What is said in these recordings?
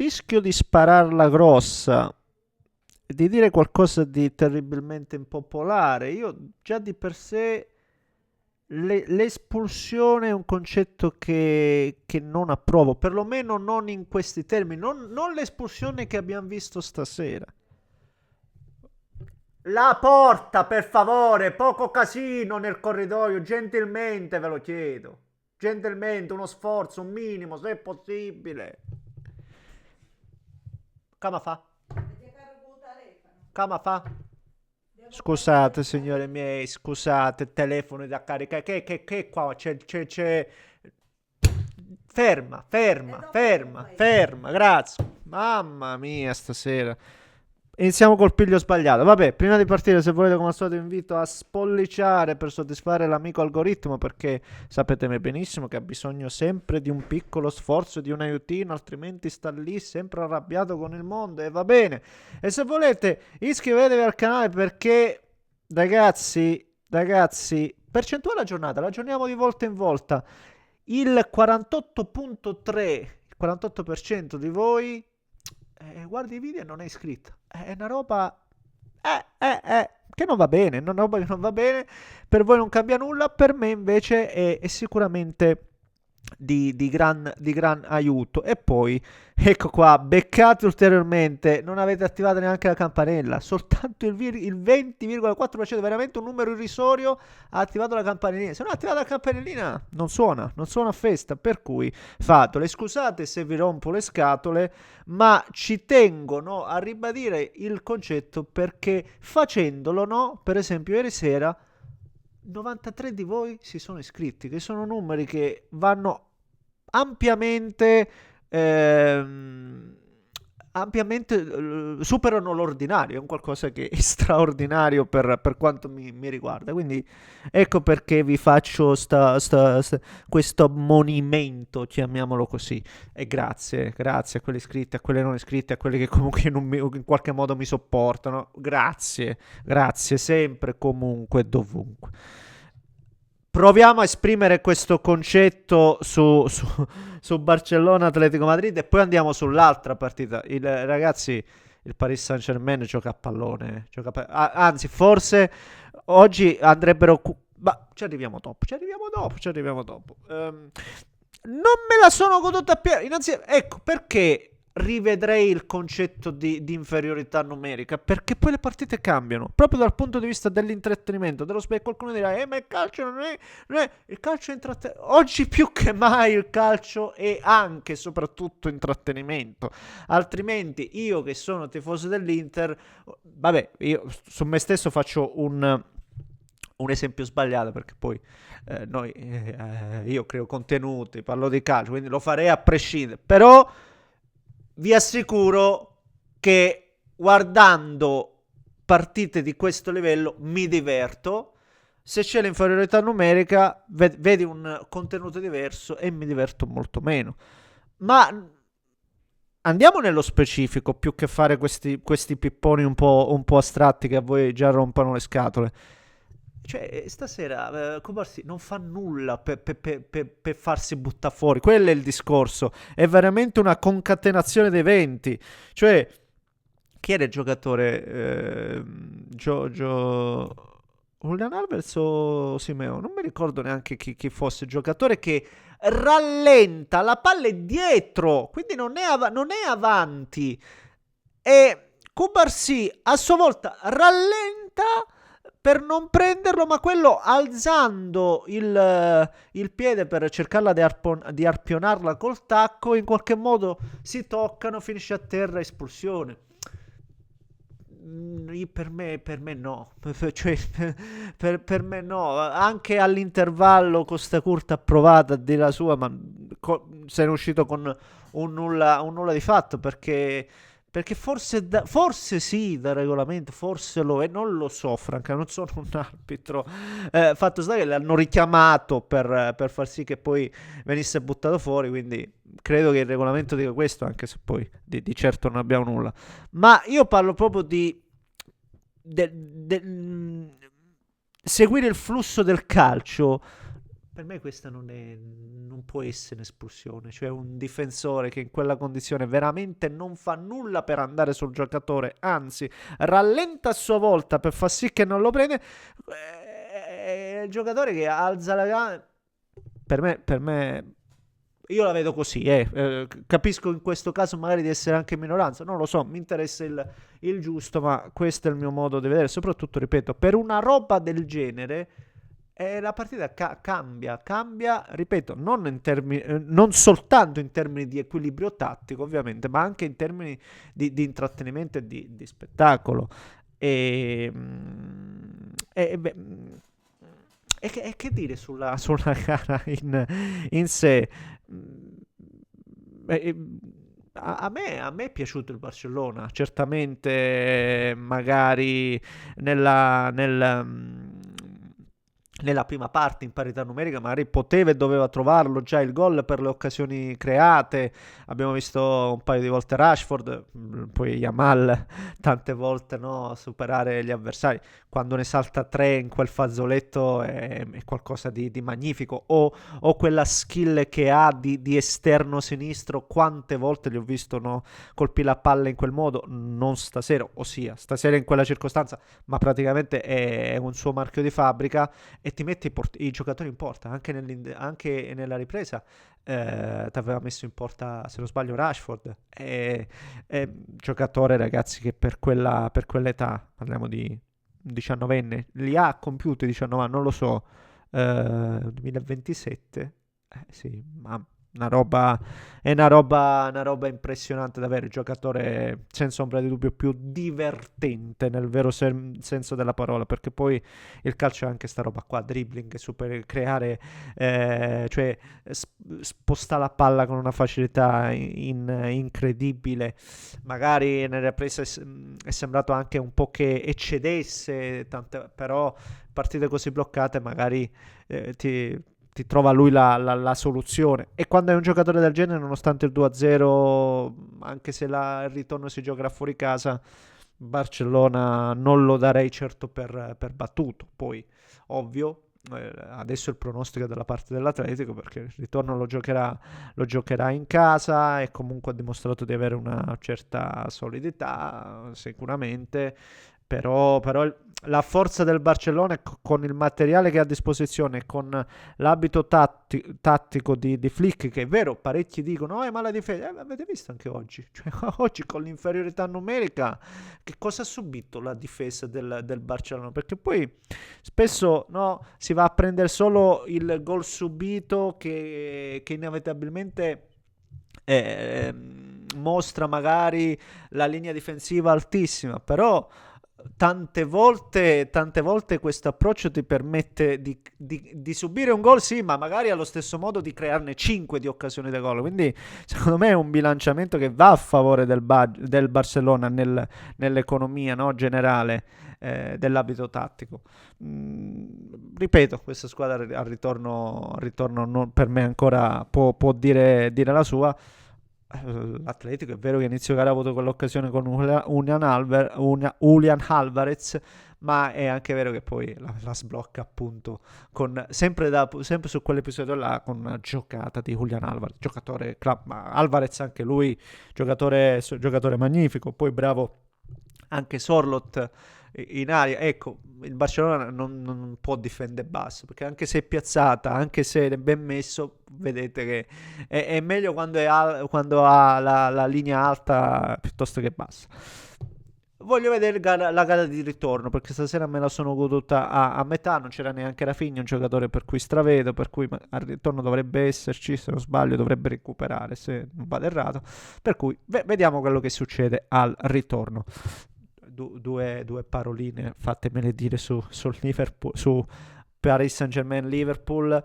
rischio di spararla grossa e di dire qualcosa di terribilmente impopolare. Io già di per sé l'espulsione è un concetto che non approvo, perlomeno non in questi termini, non l'espulsione che abbiamo visto stasera. La porta, per favore, poco casino nel corridoio, gentilmente ve lo chiedo. Gentilmente, uno sforzo, un minimo, se è possibile. Come fa? Come fa? Scusate, signore miei, scusate, telefono da caricare. Che qua c'è. Ferma, ferma, ferma, ferma, grazie. Mamma mia, stasera. Iniziamo col piglio sbagliato. Vabbè, prima di partire, se volete, come al solito, invito a spolliciare per soddisfare l'amico algoritmo, perché sapete benissimo che ha bisogno sempre di un piccolo sforzo, di un aiutino, altrimenti sta lì sempre arrabbiato con il mondo e va bene. E se volete, iscrivetevi al canale perché, ragazzi, percentuale aggiornata, la aggiorniamo di volta in volta. Il 48.3, il 48% di voi guardi i video e non è iscritto. È una roba che non va bene, una roba che non va bene. Per voi non cambia nulla, per me invece è sicuramente di gran aiuto. E poi, ecco qua, beccate ulteriormente, non avete attivato neanche la campanella, soltanto il 20,4%, veramente un numero irrisorio, ha attivato la campanellina. Se non ha attivato la campanellina non suona a festa, per cui fatelo. Scusate se vi rompo le scatole, ma ci tengo, no, a ribadire il concetto, perché facendolo, no, per esempio ieri sera 93 di voi si sono iscritti, che sono numeri che vanno ampiamente, ehm, superano l'ordinario, è un qualcosa che è straordinario per quanto mi riguarda. Quindi ecco perché vi faccio questo ammonimento, chiamiamolo così. E grazie a quelli iscritti, a quelli non iscritti, a quelli che comunque in qualche modo mi sopportano. Grazie sempre, comunque, dovunque. Proviamo a esprimere questo concetto su Barcellona Atletico Madrid e poi andiamo sull'altra partita. Ragazzi, il Paris Saint-Germain gioca a pallone. Anzi, forse oggi andrebbero. Ma ci arriviamo dopo. Non me la sono goduta pieno. Ecco perché rivedrei il concetto di inferiorità numerica, perché poi le partite cambiano proprio dal punto di vista dell'intrattenimento, dello specchio. Qualcuno dirà ma il calcio non è il calcio è intrattenimento. Oggi più che mai il calcio è anche e soprattutto intrattenimento, altrimenti io che sono tifoso dell'Inter, vabbè, io su me stesso faccio un esempio sbagliato, perché poi io creo contenuti, parlo di calcio, quindi lo farei a prescindere, però vi assicuro che guardando partite di questo livello mi diverto. Se c'è l'inferiorità numerica, vedi un contenuto diverso e mi diverto molto meno. Ma andiamo nello specifico, più che fare questi pipponi un po' astratti che a voi già rompono le scatole. Cioè, stasera Kubarsi non fa nulla per farsi buttare fuori. Quello è il discorso. È veramente una concatenazione di eventi. Cioè, chi era il giocatore? Julian Alves o Simeo? Non mi ricordo neanche chi fosse il giocatore che rallenta. La palla è dietro, quindi non è avanti. E Kubarsi a sua volta rallenta per non prenderlo, ma quello alzando il piede per cercarla di arpionarla col tacco, in qualche modo si toccano, finisce a terra, espulsione. Per me no, cioè, per me no, anche all'intervallo con sta curta approvata a dire la sua, ma se ne è uscito con un nulla di fatto, perché forse sì, da regolamento, forse lo è, non lo so, Franca, non sono un arbitro. Fatto sta che l'hanno richiamato per far sì che poi venisse buttato fuori, quindi credo che il regolamento dica questo, anche se poi di certo non abbiamo nulla. Ma io parlo proprio di seguire il flusso del calcio. Per me questa non può essere un'espulsione, cioè un difensore che in quella condizione veramente non fa nulla per andare sul giocatore, anzi rallenta a sua volta per far sì che non lo prende, è il giocatore che alza la gamba. Per me, io la vedo così, capisco in questo caso magari di essere anche minoranza, non lo so, mi interessa il giusto, ma questo è il mio modo di vedere, soprattutto, ripeto, per una roba del genere la partita cambia, ripeto, non soltanto in termini di equilibrio tattico, ovviamente, ma anche in termini di intrattenimento e di spettacolo. E, beh, che dire sulla gara in sé? Mm, eh, a me è piaciuto il Barcellona, certamente magari nella prima parte in parità numerica magari poteva e doveva trovarlo già il gol per le occasioni create. Abbiamo visto un paio di volte Rashford, poi Yamal tante volte, no, superare gli avversari. Quando ne salta tre in quel fazzoletto è qualcosa di magnifico. O quella skill che ha di esterno sinistro, quante volte li ho visto, no, colpire la palla in quel modo, non stasera, ossia stasera in quella circostanza, ma praticamente è un suo marchio di fabbrica e ti metti i giocatori in porta anche nella ripresa. Ti aveva messo in porta, se non sbaglio, Rashford. È giocatore, ragazzi, che per quell'età, parliamo di 19enne, li ha compiuti 19 anni, non lo so, 2027. Sì, ma una roba impressionante davvero, il giocatore senza ombra di dubbio più divertente nel vero senso della parola, perché poi il calcio è anche sta roba qua, dribbling, super, creare, cioè sposta la palla con una facilità incredibile. Magari nelle riprese è sembrato anche un po' che eccedesse, però partite così bloccate magari ti trova lui la soluzione. E quando è un giocatore del genere, nonostante il 2-0, anche se il ritorno si giocherà fuori casa, Barcellona non lo darei certo per battuto. Poi, ovvio, adesso il pronostico è dalla parte dell'Atletico perché il ritorno lo giocherà in casa e comunque ha dimostrato di avere una certa solidità, sicuramente. Però la forza del Barcellona con il materiale che ha a disposizione, con l'abito tattico di Flick, che è vero, parecchi dicono, ma la difesa, avete visto anche oggi, cioè, oggi con l'inferiorità numerica, che cosa ha subito la difesa del Barcellona? Perché poi spesso, no, si va a prendere solo il gol subito che inevitabilmente mostra magari la linea difensiva altissima, però tante volte questo approccio ti permette di subire un gol, sì, ma magari allo stesso modo di crearne 5 di occasioni da gol. Quindi, secondo me, è un bilanciamento che va a favore del Barcellona nell'economia, no, generale dell'abito tattico. Ripeto, questa squadra al ritorno per me ancora può dire la sua. L'Atletico è vero che inizio gara ha avuto quell'occasione con Julian Alvarez, ma è anche vero che poi la sblocca appunto sempre su quell'episodio là con una giocata di Julian Alvarez, giocatore ma Alvarez anche lui giocatore magnifico, poi bravo anche Sorlot in aria. Ecco, il Barcellona non può difendere basso, perché anche se è piazzata, anche se è ben messo, vedete che è meglio quando ha la linea alta piuttosto che bassa. Voglio vedere la gara di ritorno, perché stasera me la sono goduta a metà, non c'era neanche Rafinha, un giocatore per cui stravedo, per cui al ritorno dovrebbe esserci, se non sbaglio dovrebbe recuperare, se non vado errato, per cui vediamo quello che succede al ritorno. Due paroline fatemele dire sul Liverpool, su Paris Saint-Germain Liverpool.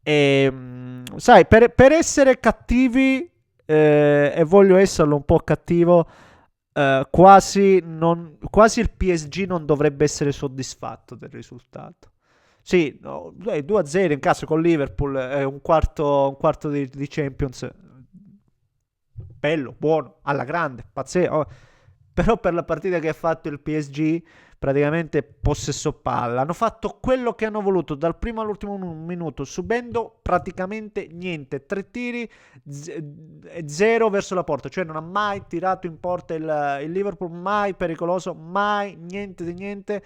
Sai, per essere cattivi, e voglio esserlo un po' cattivo, quasi il PSG non dovrebbe essere soddisfatto del risultato. Sì, no, 2-0 in casa con Liverpool, un quarto di Champions, bello, buono, alla grande, pazzesco. Però per la partita che ha fatto il PSG, praticamente possesso palla. Hanno fatto quello che hanno voluto dal primo all'ultimo minuto, subendo praticamente niente. 3 tiri, 0 verso la porta, cioè non ha mai tirato in porta il Liverpool, mai pericoloso, mai niente di niente.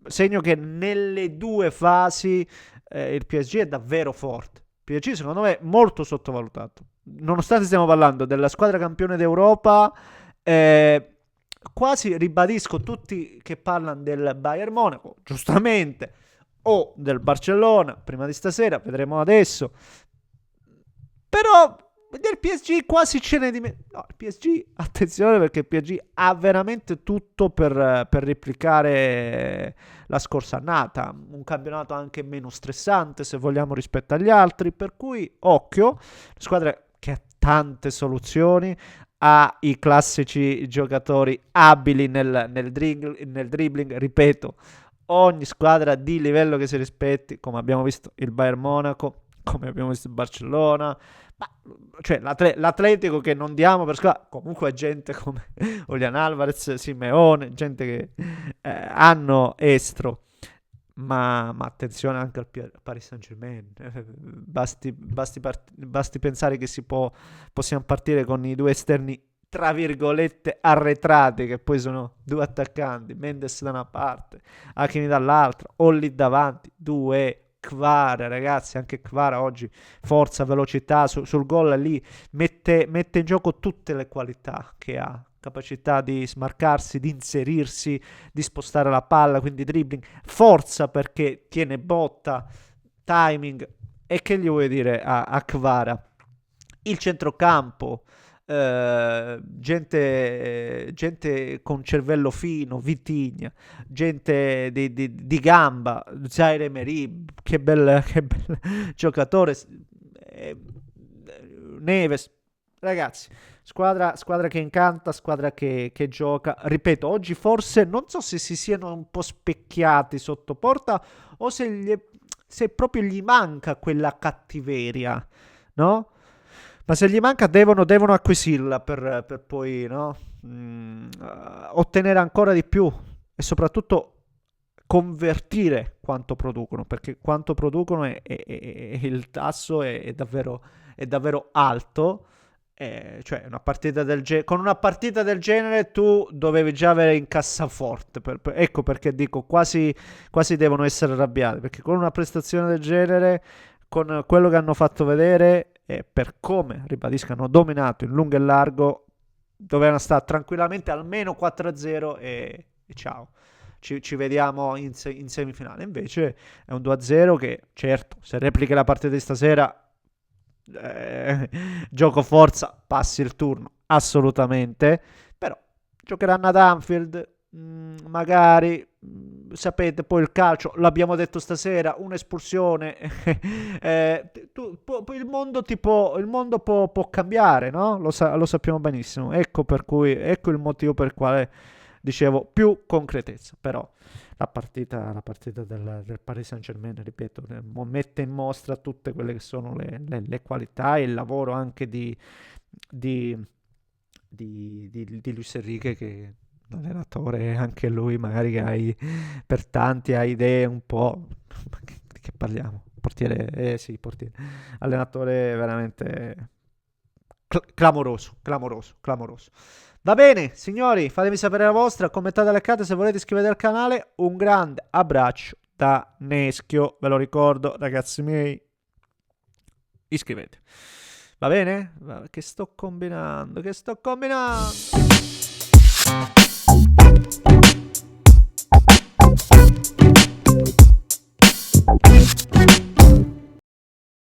Segno che nelle due fasi il PSG è davvero forte. Il PSG secondo me è molto sottovalutato. Nonostante stiamo parlando della squadra campione d'Europa, quasi ribadisco tutti che parlano del Bayern Monaco, giustamente, o del Barcellona, prima di stasera, vedremo adesso. Però del PSG quasi ce ne no, il PSG, attenzione, perché il PSG ha veramente tutto per replicare la scorsa annata, un campionato anche meno stressante se vogliamo rispetto agli altri, per cui occhio, la squadra che ha tante soluzioni, ha i classici giocatori abili nel dribbling, ripeto, ogni squadra di livello che si rispetti, come abbiamo visto il Bayern Monaco, come abbiamo visto il Barcellona, ma, cioè l'Atletico che non diamo per squadra, comunque è gente come Julian Alvarez, Simeone, gente che hanno estro. Ma attenzione anche al Paris Saint-Germain. Basti pensare che possiamo partire con i due esterni tra virgolette arretrati, che poi sono due attaccanti, Mendes da una parte, Hakimi dall'altra, o lì davanti, due Kvara, ragazzi, anche Kvara oggi forza, velocità sul gol, lì mette in gioco tutte le qualità che ha, capacità di smarcarsi, di inserirsi, di spostare la palla, quindi dribbling, forza perché tiene botta, timing. E che gli vuoi dire a Kvara? Il centrocampo, gente con cervello fino, Vitigna, gente di gamba, Zaire Emery, che bel giocatore, Neves, ragazzi, squadra che incanta, squadra che gioca. Ripeto, oggi forse non so se si siano un po' specchiati sotto porta o se proprio gli manca quella cattiveria, no? Ma se gli manca devono acquisirla per poi, no? Ottenere ancora di più e soprattutto convertire quanto producono, perché quanto producono il tasso è davvero alto. Cioè una partita con una partita del genere tu dovevi già avere in cassaforte, ecco perché dico quasi devono essere arrabbiati, perché con una prestazione del genere, con quello che hanno fatto vedere e per come, ribadisco, hanno dominato in lungo e largo, dovevano stare tranquillamente almeno 4-0 e ciao, ci vediamo in semifinale. Invece è un 2-0 che, certo, se replichi la partita di stasera, gioco forza, passi il turno, assolutamente. Però giocheranno ad Anfield, magari, sapete, poi il calcio, l'abbiamo detto stasera, un'espulsione, il mondo può cambiare, no? Lo sappiamo benissimo. Ecco il motivo per il quale dicevo più concretezza. Però la partita del Paris Saint-Germain, ripeto, mette in mostra tutte quelle che sono le qualità e il lavoro anche di Luis Enrique, che un allenatore anche lui, magari che per tanti ha idee un po', di che parliamo? Portiere, sì, portiere, allenatore veramente clamoroso. Va bene, signori, fatemi sapere la vostra, commentate le carte, se volete iscrivetevi al canale. Un grande abbraccio da Neschio, ve lo ricordo, ragazzi miei, iscrivetevi. Va bene? Che sto combinando?